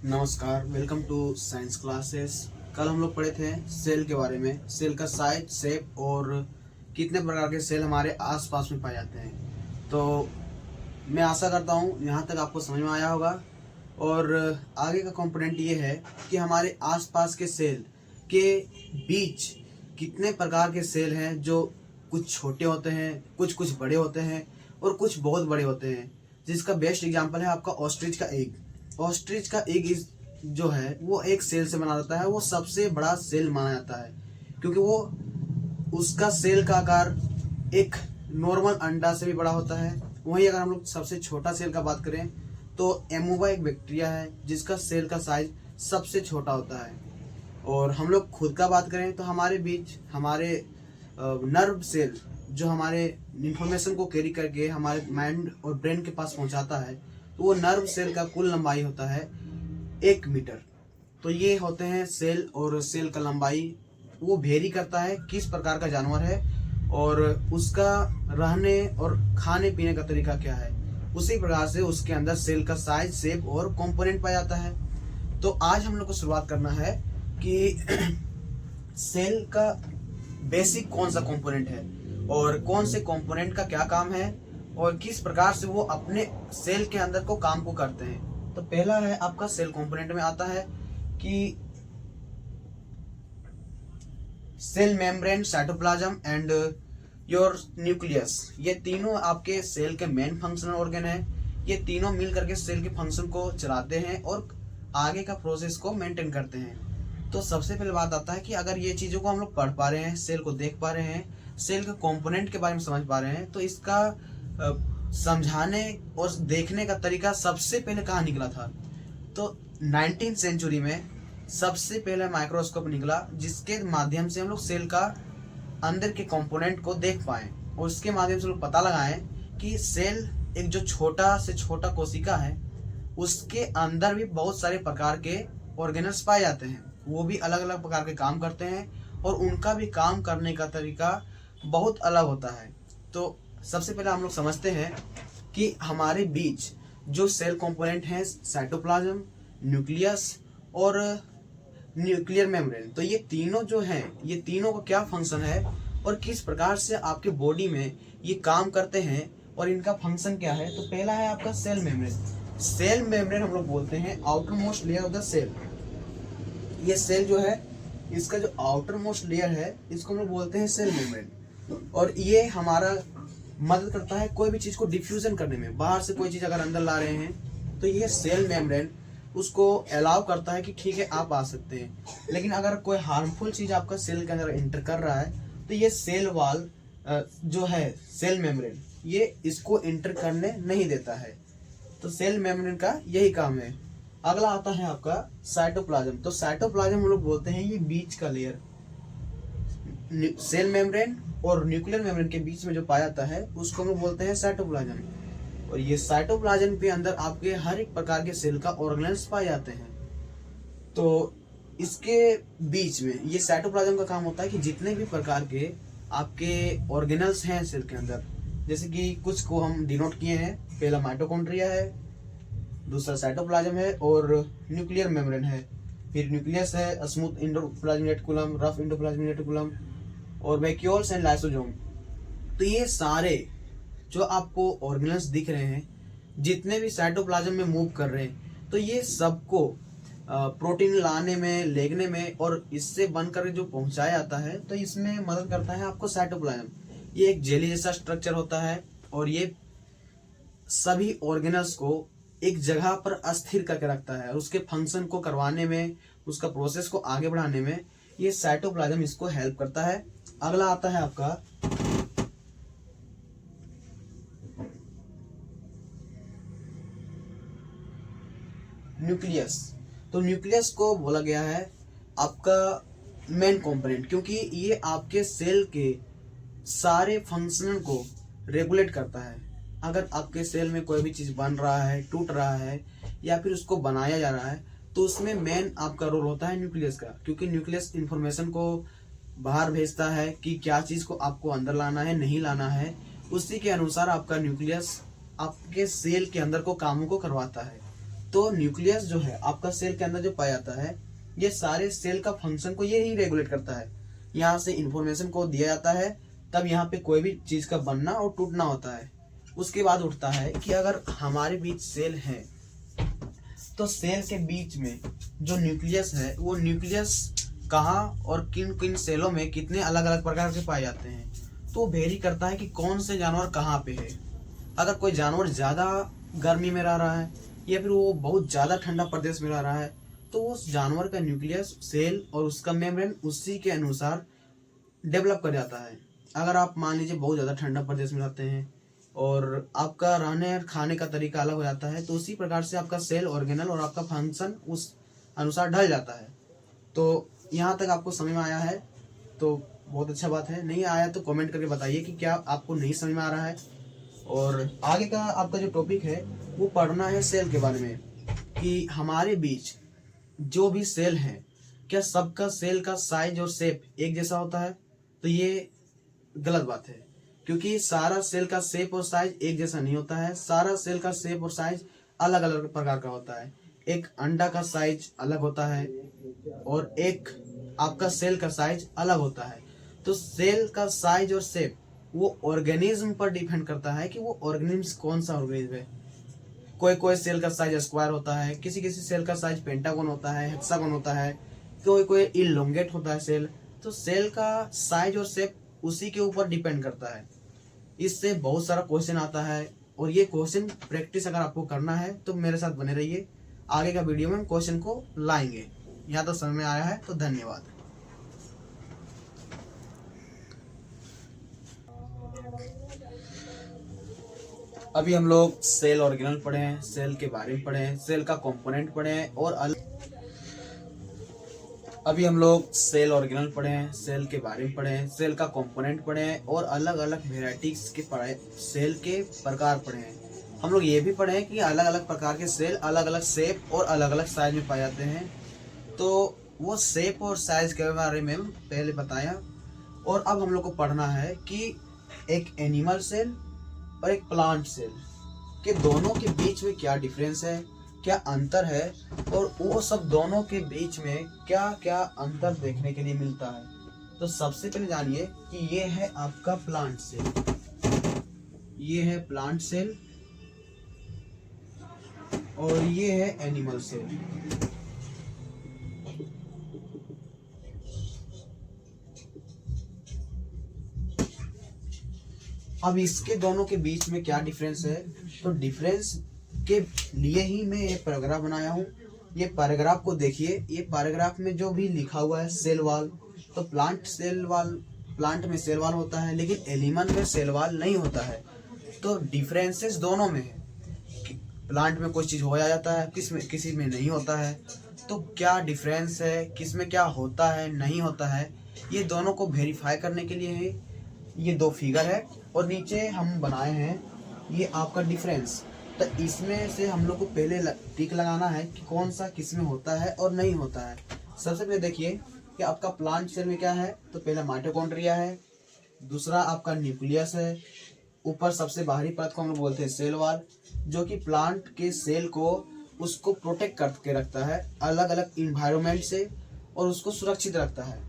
नमस्कार, welcome to science classes. कल हम लोग पढ़े थे सेल के बारे में, सेल का साइज, शेप और कितने प्रकार के सेल हमारे आसपास में पाए जाते हैं। तो मैं आशा करता हूँ यहाँ तक आपको समझ में आया होगा। और आगे का कंपोनेंट ये है कि हमारे आसपास के सेल के बीच कितने प्रकार के सेल हैं, जो कुछ छोटे होते हैं, कुछ बड़े होते हैं और कुछ बहुत बड़े होते हैं। जिसका बेस्ट एग्जांपल है आपका ऑस्ट्रिच का एग। ऑस्ट्रिच का एग जो है वो एक सेल से बना जाता है। वो सबसे बड़ा सेल माना जाता है क्योंकि वो उसका सेल का आकार एक नॉर्मल अंडा से भी बड़ा होता है। वहीं अगर हम लोग सबसे छोटा सेल का बात करें तो एमोबा एक बैक्टीरिया है जिसका सेल का साइज सबसे छोटा होता है। और हम लोग खुद का बात करें तो हमारे बीच हमारे नर्व सेल जो हमारे इंफॉर्मेशन को कैरी करके हमारे माइंड और ब्रेन के पास पहुंचाता है, तो वो नर्व सेल का कुल लंबाई होता है 1 मीटर। तो ये होते हैं सेल। और सेल का लंबाई वो वेरी करता है किस प्रकार का जानवर है और उसका रहने और खाने पीने का तरीका क्या है, उसी प्रकार से उसके अंदर सेल का साइज, शेप और कंपोनेंट पाया जाता है। तो आज हम लोग को शुरुआत करना है कि सेल का बेसिक कौन सा कंपोनेंट है और कौन से कंपोनेंट का क्या काम है और किस प्रकार से वो अपने सेल के अंदर को काम को करते हैं। तो पहला है आपका सेल कंपोनेंट में आता है कि cell membrane, cytoplasm and your nucleus. ये तीनों आपके सेल के मेन फंक्शनल ऑर्गन है। ये तीनों मिल करके सेल के फंक्शन को चलाते हैं और आगे का प्रोसेस को मेंटेन करते हैं। तो सबसे पहले बात आता है कि अगर ये चीज़ों को हम लोग पढ़ पा रहे हैं, सेल को देख पा रहे हैं, सेल के कंपोनेंट के बारे में समझ पा रहे हैं, तो इसका समझाने और देखने का तरीका सबसे पहले कहाँ निकला था? तो 19th सेंचुरी में सबसे पहले माइक्रोस्कोप निकला जिसके माध्यम से हम लोग सेल का अंदर के कंपोनेंट को देख पाएं और उसके माध्यम से लोग पता लगाएं कि सेल एक जो छोटा से छोटा कोशिका है उसके अंदर भी बहुत सारे प्रकार के ऑर्गेनल्स पाए जाते हैं। वो भी अलग अलग प्रकार के काम करते हैं और उनका भी काम करने का तरीका बहुत अलग होता है। तो सबसे पहले हम लोग समझते हैं कि हमारे बीच जो सेल कंपोनेंट हैं, साइटोप्लाज्म, न्यूक्लियस और न्यूक्लियर मेम्ब्रेन, तो ये तीनों जो हैं, ये तीनों का क्या फंक्शन है और किस प्रकार से आपके बॉडी में ये काम करते हैं और इनका फंक्शन क्या है। तो पहला है आपका सेल मेम्ब्रेन। सेल मेम्ब्रेन हम लोग बोलते हैं outermost layer of the cell. ये सेल जो है, इसका जो आउटर मोस्ट लेयर है, इसको हम लोग बोलते हैं सेल मेम्ब्रेन। और ये हमारा मदद करता है कोई भी चीज को डिफ्यूजन करने में। बाहर से कोई चीज अगर अंदर ला रहे हैं तो ये सेल मेम्ब्रेन उसको अलाउ करता है कि ठीक है आप आ सकते हैं। लेकिन अगर कोई हार्मफुल चीज आपका सेल के अंदर एंटर कर रहा है तो ये सेल वॉल जो है, सेल मेम्ब्रेन, ये इसको एंटर करने नहीं देता है। तो सेल मेम्ब्रेन का यही काम है। अगला आता है आपका साइटोप्लाज्म। तो साइटोप्लाज्म हम लोग बोलते हैं ये बीच का लेयर, सेल मेम्ब्रेन और न्यूक्लियर मेम्ब्रेन के बीच में जो पाया जाता है उसको हम लोग बोलते हैं साइटोप्लाज्म। और ये साइटोप्लाज्म के अंदर आपके हर एक प्रकार के सेल का ऑर्गेनल्स पाए जाते हैं। तो इसके बीच में ये साइटोप्लाज्म का काम होता है कि जितने भी प्रकार के आपके ऑर्गेनल्स हैं सेल के अंदर, जैसे कि कुछ को हम डिनोट किए हैं। पहला माइटोकॉन्ड्रिया है, दूसरा साइटोप्लाज्म है और न्यूक्लियर मेम्ब्रेन है। फिर न्यूक्लियस है, smooth endoplasmic reticulum, rough endoplasmic reticulum और वैक्यूल्स एंड लाइसोसोम। तो ये सारे जो आपको ऑर्गेनल्स दिख रहे हैं, जितने भी साइटोप्लाज्म में मूव कर रहे हैं, तो ये सबको प्रोटीन लाने में, लेगने में और इससे बनकर जो पहुंचाया जाता है, तो इसमें मदद करता है आपको साइटोप्लाज्म। ये एक जेली जैसा स्ट्रक्चर होता है और ये सभी ऑर्गेनल्स को एक जगह पर अस्थिर करके रखता है और उसके फंक्शन को करवाने में, उसका प्रोसेस को आगे बढ़ाने में ये साइटोप्लाज्म इसको हेल्प करता है। अगला आता है आपका न्यूक्लियस। तो न्यूक्लियस को बोला गया है आपका मेन कंपोनेंट क्योंकि ये आपके सेल के सारे फंक्शन को रेगुलेट करता है। अगर आपके सेल में कोई भी चीज बन रहा है, टूट रहा है या फिर उसको बनाया जा रहा है, तो उसमें मेन आपका रोल होता है न्यूक्लियस का, क्योंकि न्यूक्लियस इंफॉर्मेशन को बाहर भेजता है कि क्या चीज को आपको अंदर लाना है, नहीं लाना है। उसी के अनुसार आपका न्यूक्लियस आपके सेल के अंदर को कामों को करवाता है। तो न्यूक्लियस जो है आपका सेल के अंदर जो पाया जाता है, ये सारे सेल का फंक्शन को ये ही रेगुलेट करता है। यहाँ से इंफॉर्मेशन को दिया जाता है, तब यहाँ पे कोई भी चीज का बनना और टूटना होता है। उसके बाद उठता है कि अगर हमारे बीच सेल है तो सेल के बीच में जो न्यूक्लियस है, वो न्यूक्लियस कहाँ और किन किन सेलों में कितने अलग अलग प्रकार के पाए जाते हैं, तो वेरी करता है कि कौन से जानवर कहाँ पे है। अगर कोई जानवर ज़्यादा गर्मी में रह रहा है या फिर वो बहुत ज़्यादा ठंडा प्रदेश में रह रहा है, तो उस जानवर का न्यूक्लियस सेल और उसका मेम्ब्रेन उसी के अनुसार डेवलप कर जाता है। अगर आप मान लीजिए बहुत ज़्यादा ठंडा प्रदेश में रहते हैं और आपका रहने और खाने का तरीका अलग हो जाता है, तो उसी प्रकार से आपका सेल ऑर्गेनल और आपका फंक्शन उस अनुसार ढल जाता है। तो यहाँ तक आपको समझ में आया है तो बहुत अच्छा बात है, नहीं आया तो कमेंट करके बताइए कि क्या आपको नहीं समझ में आ रहा है। और आगे का आपका जो टॉपिक है वो पढ़ना है सेल के बारे में, कि हमारे बीच जो भी सेल हैं क्या सबका सेल का साइज और शेप एक जैसा होता है। तो ये गलत बात है, क्योंकि सारा सेल का शेप और साइज एक जैसा नहीं होता है। सारा सेल का शेप और साइज अलग अलग प्रकार का होता है। एक अंडा का साइज अलग होता है और एक आपका सेल का साइज अलग होता है। तो सेल का साइज और शेप वो ऑर्गेनिज्म पर डिपेंड करता है कि वो ऑर्गेनिज्म कौन सा ऑर्गेनिज्म है। कोई कोई सेल का साइज स्क्वायर होता है, किसी किसी सेल का साइज पेंटागन होता है, हेक्सागन होता है, कोई कोई इलोंगेट होता है सेल। तो सेल का साइज और शेप उसी के ऊपर डिपेंड करता है। इससे बहुत सारा क्वेश्चन आता है और ये क्वेश्चन प्रैक्टिस अगर आपको करना है तो मेरे साथ बने रहिए। आगे का वीडियो में हम क्वेश्चन को लाएंगे। यहाँ तो समझ में आया है तो धन्यवाद। अभी हम लोग सेल ऑर्गेनल पढ़े हैं, सेल के बारे में पढ़े हैं, सेल का कंपोनेंट पढ़े हैं और अभी हम लोग सेल ऑर्गेनल पढ़े हैं, सेल के बारे में पढ़े हैं, सेल का कंपोनेंट पढ़े हैं और अलग अलग वेराइटीज के पढ़े, सेल के प्रकार पढ़े हैं। हम लोग ये भी पढ़े हैं कि अलग अलग प्रकार के सेल अलग अलग शेप और अलग अलग साइज में पाए जाते हैं। तो वो शेप और साइज के बारे में पहले बताया। और अब हम लोग को पढ़ना है कि एक एनिमल सेल और एक प्लांट सेल के दोनों के बीच में क्या डिफरेंस है, क्या अंतर है, और वो सब दोनों के बीच में क्या क्या अंतर देखने के लिए मिलता है। तो सबसे पहले जानिए कि ये है आपका प्लांट सेल, ये है प्लांट सेल और ये है एनिमल सेल। अब इसके दोनों के बीच में क्या डिफरेंस है, तो डिफरेंस के लिए ही मैं ये पैराग्राफ बनाया हूँ। ये पैराग्राफ को देखिए, ये पैराग्राफ में जो भी लिखा हुआ है सेल वाल, तो प्लांट में सेल वाल होता है लेकिन एनिमल में सेल वाल नहीं होता है। तो डिफरेंसेस दोनों में है, प्लांट में कोई चीज़ हो जाता है, किसी में नहीं होता है। तो क्या डिफरेंस है, किस में क्या होता है नहीं होता है, ये दोनों को वेरीफाई करने के लिए है ये दो फिगर है और नीचे हम बनाए हैं ये आपका डिफरेंस। तो इसमें से हम लोग को पहले टिक लगाना है कि कौन सा किस में होता है और नहीं होता है। सबसे पहले देखिए कि आपका प्लांट सेल में क्या है, तो पहला माइटोकॉन्ड्रिया है, दूसरा आपका न्यूक्लियस है, ऊपर सबसे बाहरी परत को हम लोग बोलते हैं सेल वाल, जो कि प्लांट के सेल को उसको प्रोटेक्ट करके रखता है अलग अलग इन्वायरमेंट से और उसको सुरक्षित रखता है।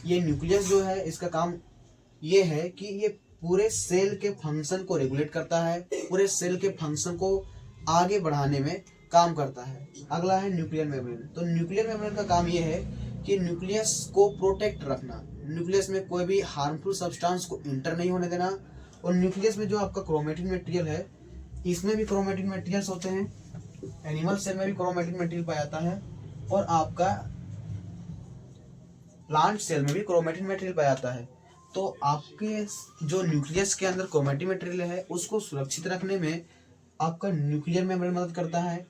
ये न्यूक्लियस जो है इसका काम ये है कि ये पूरे सेल के फंक्शन को रेगुलेट करता है, पूरे सेल के फंक्शन को आगे बढ़ाने में काम करता है। अगला है न्यूक्लियर मेम्ब्रेन। तो न्यूक्लियर मेम्ब्रेन का काम ये है कि न्यूक्लियस को प्रोटेक्ट रखना, न्यूक्लियस में कोई भी हार्मफुल सब्सटेंस को इंटर नहीं होने देना। और न्यूक्लियस में जो आपका क्रोमेटिन मटेरियल है, इसमें भी क्रोमेटिन मटेरियल्स होते हैं, एनिमल सेल में भी क्रोमेटिन मटेरियल पाया जाता है और आपका प्लांट सेल में भी क्रोमेटिन मटेरियल पाया जाता है। तो आपके जो न्यूक्लियस के अंदर क्रोमेटिन मटेरियल है उसको सुरक्षित रखने में आपका न्यूक्लियर मेम्ब्रेन मदद करता है।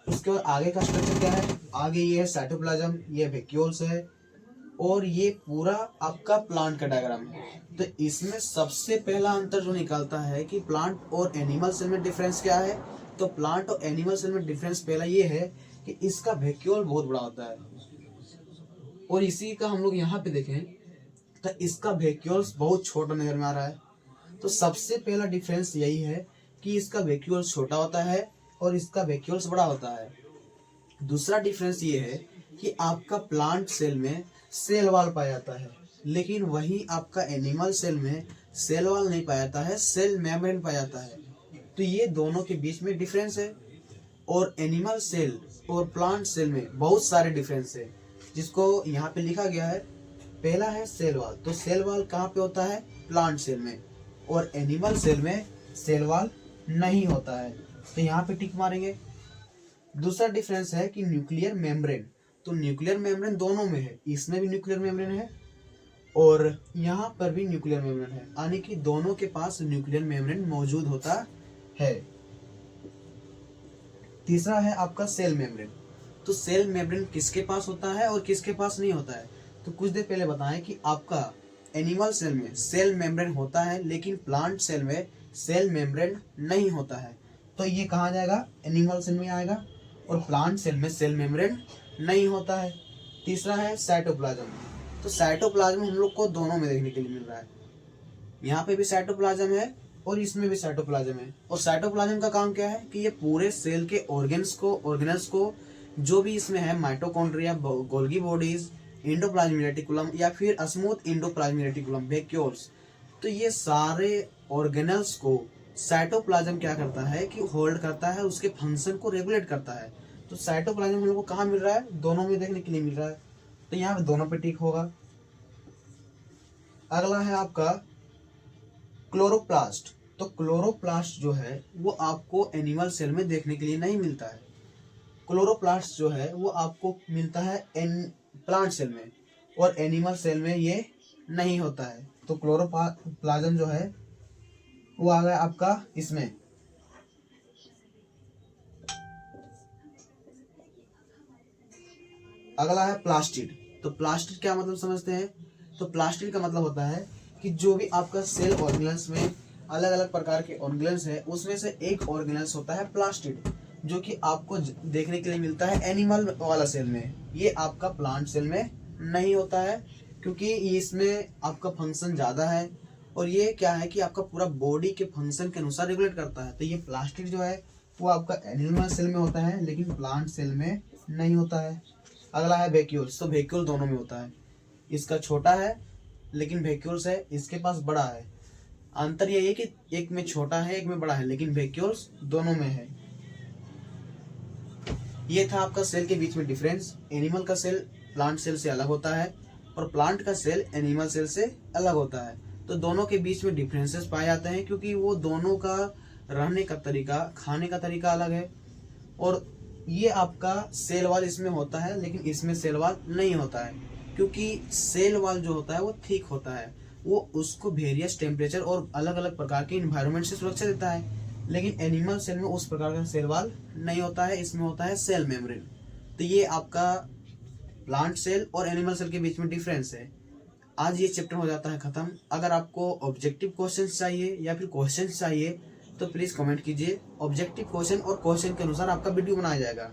उसके बाद आगे का स्ट्रक्चर क्या है, आगे ये है साइटोप्लाज्म, ये वैक्यूल्स है और ये पूरा आपका प्लांट का डायग्राम है। तो इसमें सबसे पहला अंतर जो निकलता है कि प्लांट और एनिमल सेल में डिफरेंस क्या है, तो प्लांट और एनिमल सेल में डिफरेंस पहला ये है कि इसका वैक्यूल बहुत बड़ा होता है और इसी का हम लोग यहाँ पे देखें तो इसका वैक्यूल्स बहुत छोटा नजर में आ रहा है। तो सबसे पहला डिफरेंस यही है कि इसका वैक्यूल छोटा होता है और इसका वैक्यूल्स बड़ा होता है। दूसरा डिफरेंस ये है कि आपका प्लांट सेल में सेल वॉल पाया जाता है, लेकिन वही आपका एनिमल सेल में सेल वॉल नहीं पाया जाता है, सेल मेम्ब्रेन पाया जाता है। तो ये दोनों के बीच में डिफरेंस है। और एनिमल सेल और प्लांट सेल में बहुत सारे डिफरेंस है, जिसको यहाँ पे लिखा गया है। पहला है सेल वॉल। तो सेल वॉल कहाँ पे होता है? प्लांट सेल में। और एनिमल सेल में सेल वॉल नहीं होता है, तो यहाँ पे टिक मारेंगे। दूसरा डिफरेंस है कि न्यूक्लियर मेम्ब्रेन। तो न्यूक्लियर मेम्ब्रेन दोनों में है, इसमें भी न्यूक्लियर मेम्ब्रेन है और यहाँ पर भी न्यूक्लियर मेम्ब्रेन है, यानी कि दोनों के पास न्यूक्लियर मेम्ब्रेन मौजूद होता है। तीसरा है आपका सेल मेम्ब्रेन। तो सेल मेम्ब्रेन किसके पास होता है और किसके पास नहीं होता है? तो कुछ देर पहले बताएं कि आपका एनिमल सेल में सेल मेम्ब्रेन होता है, लेकिन प्लांट सेल में सेल मेम्ब्रेन नहीं होता है। तो ये कहाँ जाएगा? एनिमल सेल में आएगा। और प्लांट सेल में सेल मेम्ब्रेन नहीं होता है। तीसरा है साइटोप्लाज्म। तो साइटोप्लाज्म हम लोग को दोनों में देखने के लिए मिल रहा है। यहाँ पे भी साइटोप्लाज्म है और इसमें भी साइटोप्लाज्म है। और साइटोप्लाज्म का काम क्या है कि ये पूरे सेल के ऑर्गेनल्स को जो भी इसमें है, mitochondria, Golgi bodies, endoplasmic reticulum या फिर स्मूथ एंडोप्लाज्मिक रेटिकुलम, वैक्यूल्स, तो ये सारे ऑर्गेनल्स को साइटोप्लाज्म क्या करता है कि होल्ड करता है, उसके फंक्शन को रेगुलेट करता है। तो साइटोप्लाज्म हम लोग को कहाँ मिल रहा है? दोनों में देखने के लिए मिल रहा है, तो यहाँ पे दोनों पे टिक होगा। अगला है आपका क्लोरोप्लास्ट। तो क्लोरोप्लास्ट जो है वो आपको एनिमल सेल में देखने के लिए नहीं मिलता है। क्लोरोप्लास्ट जो है वो आपको मिलता है प्लांट सेल में, और एनिमल सेल में ये नहीं होता है। तो क्लोरोप्लाज्म जो है वो आ गया आपका इसमें। अगला है प्लास्टिड। तो प्लास्टिड क्या मतलब समझते हैं? तो प्लास्टिड का मतलब होता है कि जो भी आपका सेल ऑर्गेनल्स में अलग अलग प्रकार के ऑर्गेनल्स है, उसमें से एक ऑर्गेनल्स होता है प्लास्टिड, जो कि आपको देखने के लिए मिलता है एनिमल वाला सेल में। ये आपका प्लांट सेल में नहीं होता है, क्योंकि इसमें आपका फंक्शन ज़्यादा है और ये क्या है कि आपका पूरा बॉडी के फंक्शन के अनुसार रेगुलेट करता है। तो ये प्लास्टिड जो है वो आपका एनिमल सेल में होता है, लेकिन प्लांट सेल में नहीं होता है। अगला है वैक्यूल्स। तो वैक्यूल दोनों में होता है, इसका छोटा है लेकिन वैक्यूल्स है इसके पास बड़ा है। अंतर यही है कि एक में छोटा है एक में बड़ा है, लेकिन वैक्यूल्स दोनों में है। ये था आपका सेल के बीच में डिफरेंस। एनिमल का सेल प्लांट सेल से अलग होता है और प्लांट का सेल एनिमल सेल से अलग होता है। तो दोनों के बीच में डिफरेंसेस पाए जाते हैं, क्योंकि वो दोनों का रहने का तरीका, खाने का तरीका अलग है। और ये आपका सेल वॉल इसमें होता है, लेकिन इसमें सेल वॉल नहीं होता है, क्योंकि सेल वॉल जो होता है वो थिक होता है, वो उसको वेरियस टेम्परेचर और अलग अलग प्रकार के इन्वायरमेंट से सुरक्षा देता है। लेकिन एनिमल सेल में उस प्रकार का सेल वॉल नहीं होता है, इसमें होता है सेल मेम्ब्रेन। तो ये आपका प्लांट सेल और एनिमल सेल के बीच में डिफरेंस है। आज ये चैप्टर हो जाता है खत्म। अगर आपको ऑब्जेक्टिव क्वेश्चंस चाहिए या फिर क्वेश्चंस चाहिए तो प्लीज कमेंट कीजिए। ऑब्जेक्टिव क्वेश्चन और क्वेश्चन के अनुसार आपका वीडियो बनाया जाएगा।